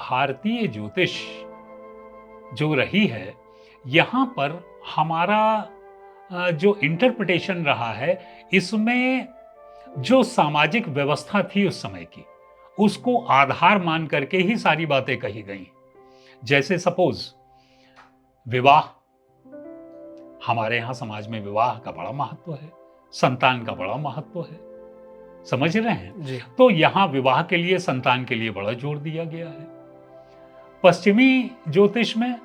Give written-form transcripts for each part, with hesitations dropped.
भारतीय ज्योतिष जो रही है, यहाँ पर हमारा जो इंटरप्रिटेशन रहा है, इसमें जो सामाजिक व्यवस्था थी उस समय की, उसको आधार मान करके ही सारी बातें कही गई। जैसे सपोज विवाह, हमारे यहाँ समाज में विवाह का बड़ा महत्व है, संतान का बड़ा महत्व है, समझ रहे हैं जी। तो यहाँ विवाह के लिए, संतान के लिए बड़ा जोर दिया गया है। पश्चिमी ज्योतिष में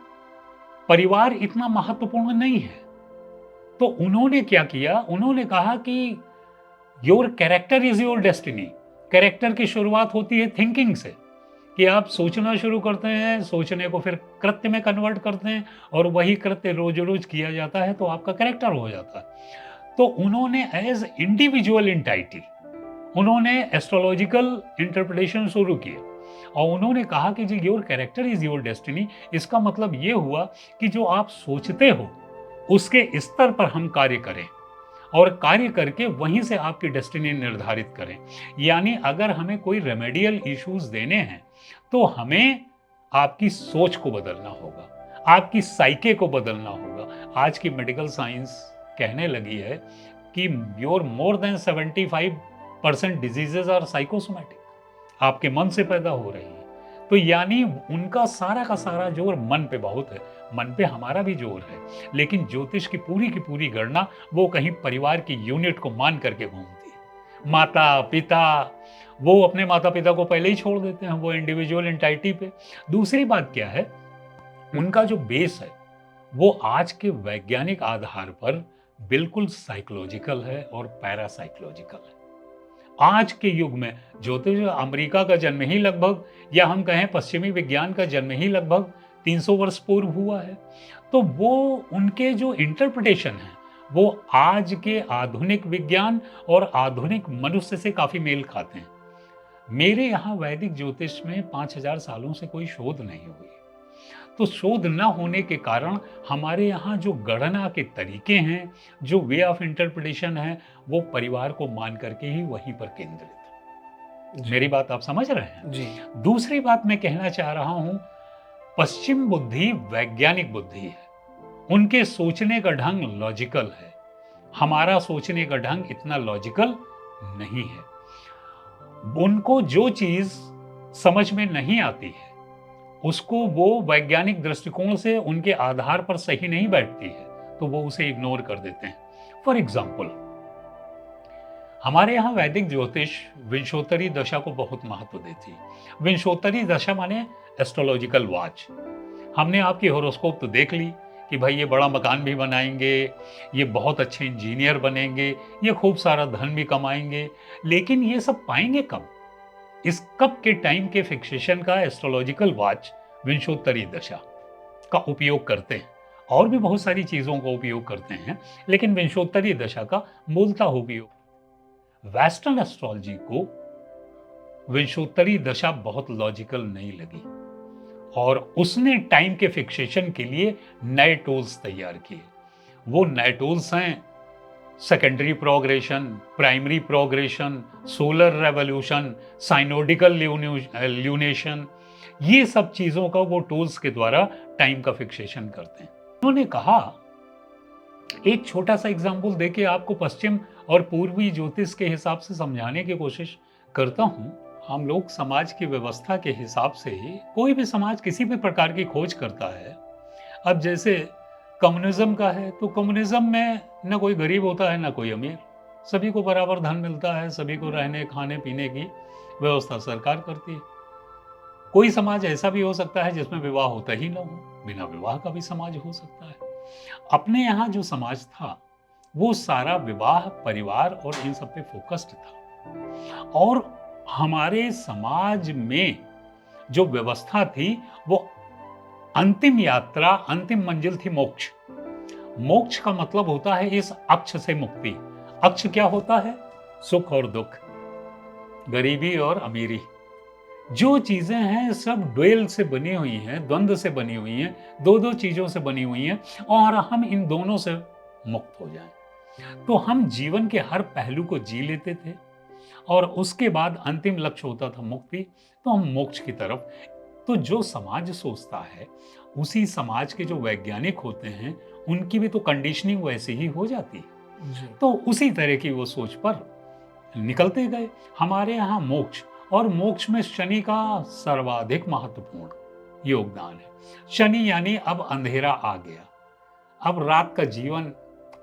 परिवार इतना महत्वपूर्ण नहीं है, तो उन्होंने क्या किया, उन्होंने कहा कि your character is your destiny. Character की शुरुआत होती है थिंकिंग से, कि आप सोचना शुरू करते हैं, सोचने को फिर कृत्य में कन्वर्ट करते हैं और वही कृत्य रोज रोज किया जाता है तो आपका कैरेक्टर हो जाता है। तो उन्होंने एज इंडिविजुअल एंटाइटी उन्होंने एस्ट्रोलॉजिकल इंटरप्रिटेशन शुरू किया और उन्होंने कहा कि जी your character is your destiny. इसका मतलब ये हुआ कि जो आप सोचते हो उसके स्तर पर हम कार्य करें और कार्य करके वहीं से आपकी डेस्टिनी निर्धारित करें। यानी अगर हमें कोई रेमेडियल इश्यूज देने हैं तो हमें आपकी सोच को बदलना होगा, आपकी साइके को बदलना होगा। आज की मेडिकल साइंस कहने लगी है कि your more than 75% diseases are psychosomatic, आपके मन से पैदा हो रही है। तो यानी उनका सारा का सारा जोर मन पे बहुत है, मन पे हमारा भी जोर है, लेकिन ज्योतिष की पूरी गणना वो कहीं परिवार की यूनिट को मान करके घूमती है। माता पिता, वो अपने माता पिता को पहले ही छोड़ देते हैं, वो इंडिविजुअल एंटाइटी पे। दूसरी बात क्या है, उनका जो बेस है वो आज के वैज्ञानिक आधार पर बिल्कुल साइकोलॉजिकल है और पैरासाइकोलॉजिकल है। आज के युग में ज्योतिष, अमेरिका का जन्म ही लगभग, या हम कहें पश्चिमी विज्ञान का जन्म ही लगभग 300 वर्ष पूर्व हुआ है। तो वो उनके जो इंटरप्रिटेशन है वो आज के आधुनिक विज्ञान और आधुनिक मनुष्य से काफी मेल खाते हैं। मेरे यहाँ वैदिक ज्योतिष में 5000 सालों से कोई शोध नहीं हुई, तो शोध न होने के कारण हमारे यहाँ जो गणना के तरीके हैं, जो वे ऑफ इंटरप्रिटेशन है, वो परिवार को मान करके ही वहीं पर केंद्रित है। मेरी बात आप समझ रहे हैं? जी। दूसरी बात मैं कहना चाह रहा हूं, पश्चिम बुद्धि वैज्ञानिक बुद्धि है, उनके सोचने का ढंग लॉजिकल है, हमारा सोचने का ढंग इतना लॉजिकल नहीं है। उनको जो चीज समझ में नहीं आती है उसको वो वैज्ञानिक दृष्टिकोण से उनके आधार पर सही नहीं बैठती है तो वो उसे इग्नोर कर देते हैं। फॉर एग्जाम्पल, हमारे यहाँ वैदिक ज्योतिष विंशोत्तरी दशा को बहुत महत्व देती है। विंशोत्तरी दशा माने एस्ट्रोलॉजिकल वॉच। हमने आपकी हॉरोस्कोप तो देख ली कि भाई ये बड़ा मकान भी बनाएंगे, ये बहुत अच्छे इंजीनियर बनेंगे, ये खूब सारा धन भी कमाएंगे, लेकिन ये सब पाएंगे कब? इस कब के टाइम के फिक्सेशन का एस्ट्रोलॉजिकल वॉच विंशोत्तरी दशा का उपयोग करते हैं, और भी बहुत सारी चीजों का उपयोग करते हैं, लेकिन विंशोत्तरी दशा का मूलतः उपयोग। वेस्टर्न एस्ट्रोलॉजी को विंशोत्तरी दशा बहुत लॉजिकल नहीं लगी और उसने टाइम के फिक्सेशन के लिए नए टूल्स तैयार किए। वो नए टूल्स हैं secondary progression, primary progression, solar revolution, synodical lunation, ये सब चीजों का वो टूल्स के द्वारा टाइम का फिक्सेशन करते हैं। उन्होंने कहा, एक छोटा सा एग्जांपल देके आपको पश्चिम और पूर्वी ज्योतिष के हिसाब से समझाने की कोशिश करता हूं। हम लोग समाज की व्यवस्था के हिसाब से ही, कोई भी समाज किसी भी प्रकार की खोज करता है। अब जैसे कम्युनिज्म का है तो कम्युनिज्म में न कोई गरीब होता है न कोई अमीर, सभी को बराबर धन मिलता है, सभी को रहने खाने पीने की व्यवस्था सरकार करती है। कोई समाज ऐसा भी हो सकता है जिसमें विवाह होता ही ना हो, बिना विवाह का भी समाज हो सकता है। अपने यहाँ जो समाज था वो सारा विवाह, परिवार और इन सब पे फोकस्ड था, और हमारे समाज में जो व्यवस्था थी वो अंतिम यात्रा, अंतिम मंजिल थी मोक्ष। मोक्ष का मतलब होता है इस अक्ष से मुक्ति। अक्ष क्या होता है? सुख और दुख, गरीबी और अमीरी। जो चीजें हैं सब ड्वेल से बनी हुई हैं, द्वंद्व से बनी हुई हैं, दो दो चीजों से बनी हुई हैं, और हम इन दोनों से मुक्त हो जाएं तो हम जीवन के हर पहलू को जी लेते थे, और उसके बाद अंतिम लक्ष्य होता था मुक्ति, तो हम मोक्ष की तरफ तो जो समाज सोचता है, उसी समाज के जो वैज्ञानिक होते हैं, उनकी भी तो कंडीशनिंग वैसे ही हो जाती है। जी। तो उसी तरह की वो सोच पर निकलते गए। हमारे यहाँ मोक्ष, और मोक्ष में शनि का सर्वाधिक महत्वपूर्ण योगदान है। शनि यानी अब अंधेरा आ गया, अब रात का जीवन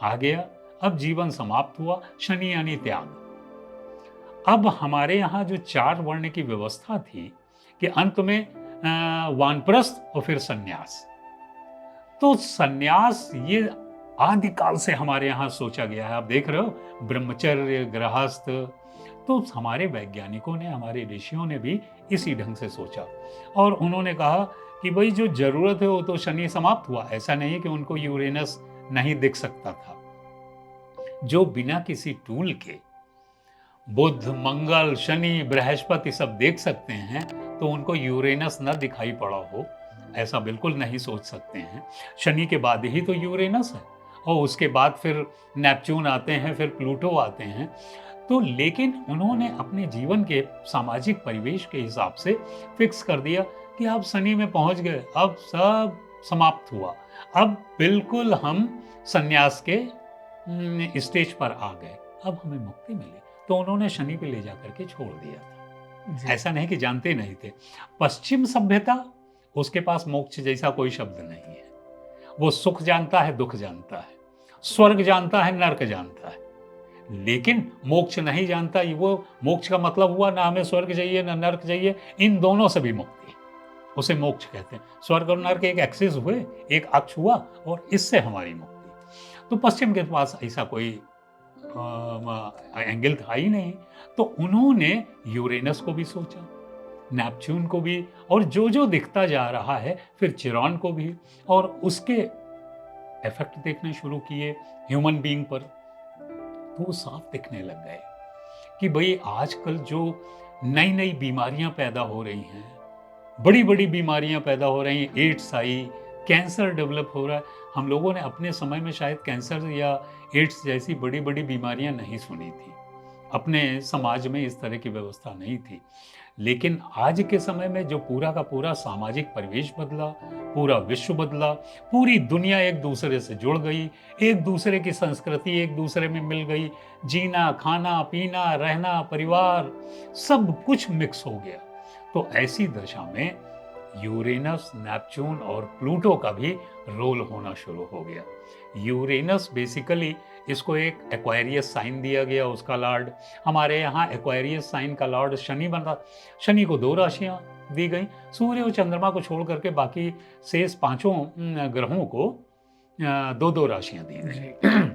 आ गया, अब जीवन समाप्त हुआ। शनि यानी त्याग। अब हमारे यहाँ जो 4 वर्ण की व्यवस्था थी कि अंत में वानप्रस्थ और फिर सन्यास। तो सन्यास ये आदिकाल से हमारे यहाँ सोचा गया है। आप देख रहे हो, ब्रह्मचर्य, गृहस्थ। तो हमारे वैज्ञानिकों ने, हमारे ऋषियों ने भी इसी ढंग से सोचा, और उन्होंने कहा कि भाई जो जरूरत है वो तो शनि समाप्त हुआ। ऐसा नहीं कि उनको यूरेनस नहीं दिख सकता था। जो बिना किसी टूल के बुध, मंगल, शनि, बृहस्पति सब देख सकते हैं, तो उनको यूरेनस न दिखाई पड़ा हो, ऐसा बिल्कुल नहीं सोच सकते हैं। शनि के बाद ही तो यूरेनस है, और उसके बाद फिर नेपच्यून आते हैं, फिर प्लूटो आते हैं। तो लेकिन उन्होंने अपने जीवन के सामाजिक परिवेश के हिसाब से फिक्स कर दिया कि अब शनि में पहुंच गए, अब सब समाप्त हुआ, अब बिल्कुल हम सन्यास के स्टेज पर आ गए, अब हमें मुक्ति मिली। तो उन्होंने शनि पे ले जाकर के छोड़ दिया था। जी। ऐसा नहीं कि जानते नहीं थे। पश्चिम सभ्यता, उसके पास मोक्ष जैसा कोई शब्द नहीं है। वो सुख जानता है, दुख जानता है, स्वर्ग जानता है, नर्क जानता है, लेकिन मोक्ष नहीं जानता। वो मोक्ष का मतलब हुआ ना हमें स्वर्ग चाहिए ना नर्क चाहिए, इन दोनों से भी मुक्ति, उसे मोक्ष कहते हैं। स्वर्ग और नर्क एक एक्सिस हुए, एक अक्ष हुआ, और इससे हमारी मुक्ति। तो पश्चिम के पास ऐसा कोई एंगल था ही नहीं। तो उन्होंने यूरेनस को भी सोचा, नेपच्यून को भी, और जो जो दिखता जा रहा है, फिर चिरॉन को भी, और उसके इफेक्ट देखने शुरू किए ह्यूमन बीइंग पर। तो वो साफ दिखने लग गए कि भाई आजकल जो नई नई बीमारियां पैदा हो रही हैं, बड़ी बड़ी बीमारियां पैदा हो रही हैं, एड्स आई, कैंसर डेवलप हो रहा है। हम लोगों ने अपने समय में शायद कैंसर या एड्स जैसी बड़ी बड़ी बीमारियां नहीं सुनी थी, अपने समाज में इस तरह की व्यवस्था नहीं थी। लेकिन आज के समय में जो पूरा का पूरा सामाजिक परिवेश बदला, पूरा विश्व बदला, पूरी दुनिया एक दूसरे से जुड़ गई, एक दूसरे की संस्कृति एक दूसरे में मिल गई, जीना, खाना, पीना, रहना, परिवार, सब कुछ मिक्स हो गया। तो ऐसी दशा में यूरेनस, नेपच्यून और प्लूटो का भी रोल होना शुरू हो गया। यूरेनस बेसिकली, इसको एक एक्वायरियस साइन दिया गया, उसका लॉर्ड। हमारे यहाँ एक्वायरियस साइन का लॉर्ड शनि बना। शनि को 2 राशियां दी गई, सूर्य और चंद्रमा को छोड़ करके बाकी शेष 5 ग्रहों को 2-2 राशियां दी गई।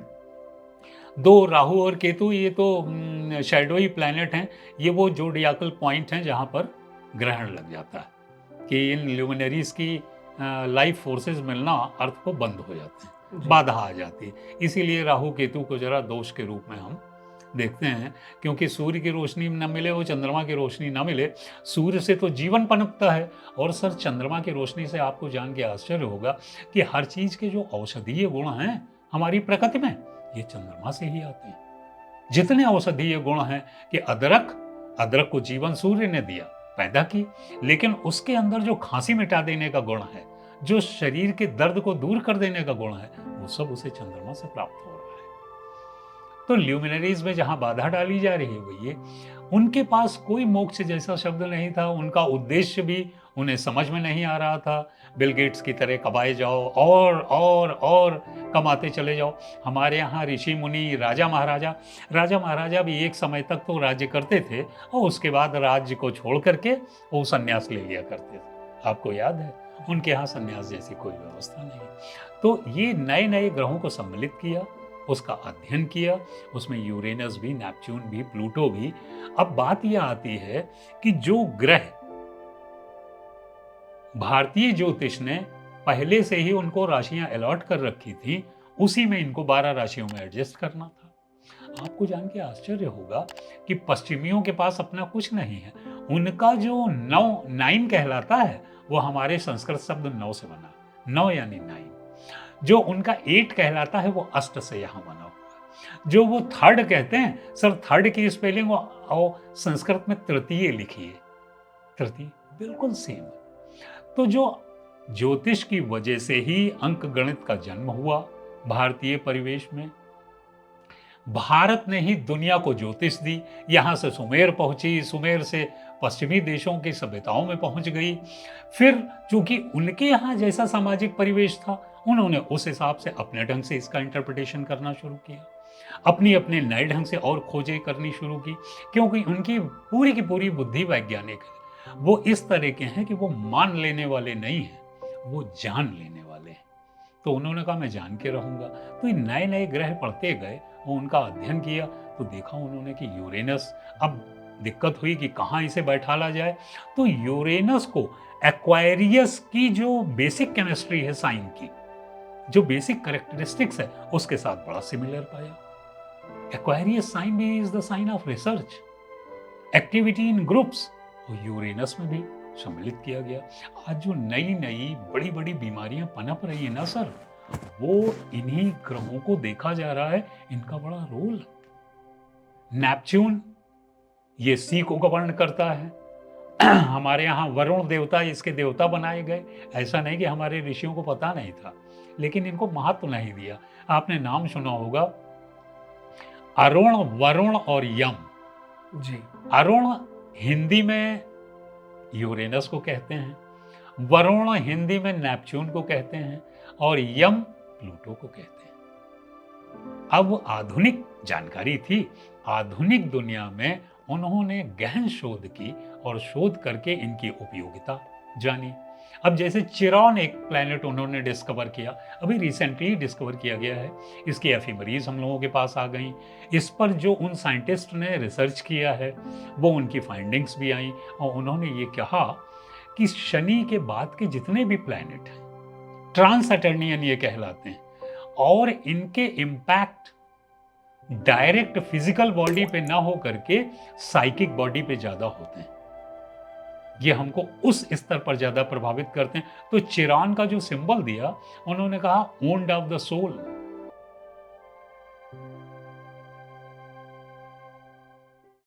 2 राहु और केतु, ये तो शैडोई प्लैनेट हैं। ये वो जोडियाकल पॉइंट हैं जहां पर ग्रहण लग जाता है कि इन ल्यूमिनरीज की लाइफ फोर्सेस मिलना अर्थ को बंद हो जाते हैं, बाधा आ जाती है। इसीलिए राहु केतु को जरा दोष के रूप में हम देखते हैं, क्योंकि सूर्य की रोशनी न मिले, वो चंद्रमा की रोशनी न मिले। सूर्य से तो जीवन पनपता है, और सर चंद्रमा की रोशनी से आपको जान के आश्चर्य होगा कि हर चीज के जो औषधीय गुण हैं हमारी प्रकृति में, ये चंद्रमा से ही आते हैं। जितने औषधीय गुण हैं कि अदरक को जीवन सूर्य ने दिया, पैदा की, लेकिन उसके अंदर जो खांसी मिटा देने का गुण है, जो शरीर के दर्द को दूर कर देने का गुण है, वो सब उसे चंद्रमा से प्राप्त हो रहा है। तो ल्यूमिनरीज में जहां बाधा डाली जा रही है वो ये, उनके पास कोई मोक्ष जैसा शब्द नहीं था। उनका उद्देश्य भी उन्हें समझ में नहीं आ रहा था। बिल गेट्स की तरह कमाए जाओ, और कमाते चले जाओ। हमारे यहाँ ऋषि मुनि, राजा महाराजा भी एक समय तक तो राज्य करते थे, और उसके बाद राज्य को छोड़ करके वो संन्यास ले लिया करते थे। आपको याद है, उनके यहाँ संन्यास जैसी कोई व्यवस्था नहीं। तो ये नए नए ग्रहों को सम्मिलित किया, उसका अध्ययन किया, उसमें यूरेनस भी, नेपच्यून भी, प्लूटो भी। अब बात यह आती है कि जो ग्रह भारतीय ज्योतिष ने पहले से ही उनको राशियां अलॉट कर रखी थी, उसी में इनको 12 राशियों में एडजस्ट करना था। आपको जान के आश्चर्य होगा कि पश्चिमियों के पास अपना कुछ नहीं है। उनका जो 9 कहलाता है, वो हमारे संस्कृत शब्द 9 से बना, 9 यानी 9। जो उनका 8 कहलाता है, वो अष्ट से यहां बना हुआ है। जो वो थर्ड कहते हैं, सर थर्ड की स्पेलिंग वो संस्कृत में तृतीय लिखी है, तृतीय बिल्कुल सेम है। तो जो ज्योतिष की वजह से ही अंक गणित का जन्म हुआ भारतीय परिवेश में, भारत ने ही दुनिया को ज्योतिष दी, यहां से सुमेर पहुंची, सुमेर से पश्चिमी देशों की सभ्यताओं में पहुंच गई। फिर चूंकि उनके यहाँ जैसा सामाजिक परिवेश था, उन्होंने उस हिसाब से अपने ढंग से इसका इंटरप्रिटेशन करना शुरू किया, अपनी अपने नए ढंग से और खोजें करनी शुरू की, क्योंकि उनकी पूरी की पूरी बुद्धि वैज्ञानिक है। वो इस तरह के हैं कि वो मान लेने वाले नहीं हैं, वो जान लेने वाले हैं। तो उन्होंने कहा मैं जान के रहूंगा। तो ये नए नए ग्रह पढ़ते गए और उनका अध्ययन किया, तो देखा उन्होंने कि यूरेनस, अब दिक्कत हुई कि कहाँ इसे बैठाला जाए। तो यूरेनस को एक्वायरियस की जो बेसिक केमिस्ट्री है साइन की, जो बेसिक कैरेक्टरिस्टिक्स है, उसके साथ बड़ा सिमिलर पाया। एक्वायरियस साइन भी is the sign of research, activity in groups, और यूरेनस में भी सम्मिलित किया गया। आज जो नई नई बड़ी बड़ी बीमारियां पनप रही है ना सर, वो इन्हीं ग्रहों को देखा जा रहा है, इनका बड़ा रोल है। नेपच्यून ये सी को गवर्न करता है। हमारे यहाँ वरुण देवता इसके देवता बनाए गए। ऐसा नहीं कि हमारे ऋषियों को पता नहीं था, लेकिन इनको महत्व नहीं दिया। आपने नाम सुना होगा अरुण, वरुण और यम जी। अरुण हिंदी में यूरेनस को कहते हैं, वरुण हिंदी में नेपच्यून को कहते हैं, और यम प्लूटो को कहते हैं। अब आधुनिक जानकारी थी, आधुनिक दुनिया में उन्होंने गहन शोध की और शोध करके इनकी उपयोगिता जानी। अब जैसे चिरॉन एक प्लैनेट उन्होंने डिस्कवर किया, अभी रिसेंटली डिस्कवर किया गया है, इसकी एफिमरीज हम लोगों के पास आ गई। इस पर जो उन साइंटिस्ट ने रिसर्च किया है, वो उनकी फाइंडिंग्स भी आई, और उन्होंने ये कहा कि शनि के बाद के जितने भी प्लैनेट हैं ट्रांस सैटर्नियन ये कहलाते हैं, और इनके इम्पैक्ट डायरेक्ट फिजिकल बॉडी पे ना हो करके साइकिक बॉडी पे ज्यादा होते हैं। ये हमको उस स्तर पर ज्यादा प्रभावित करते हैं। तो चिरान का जो सिंबल दिया, उन्होंने कहा वुंड ऑफ द सोल,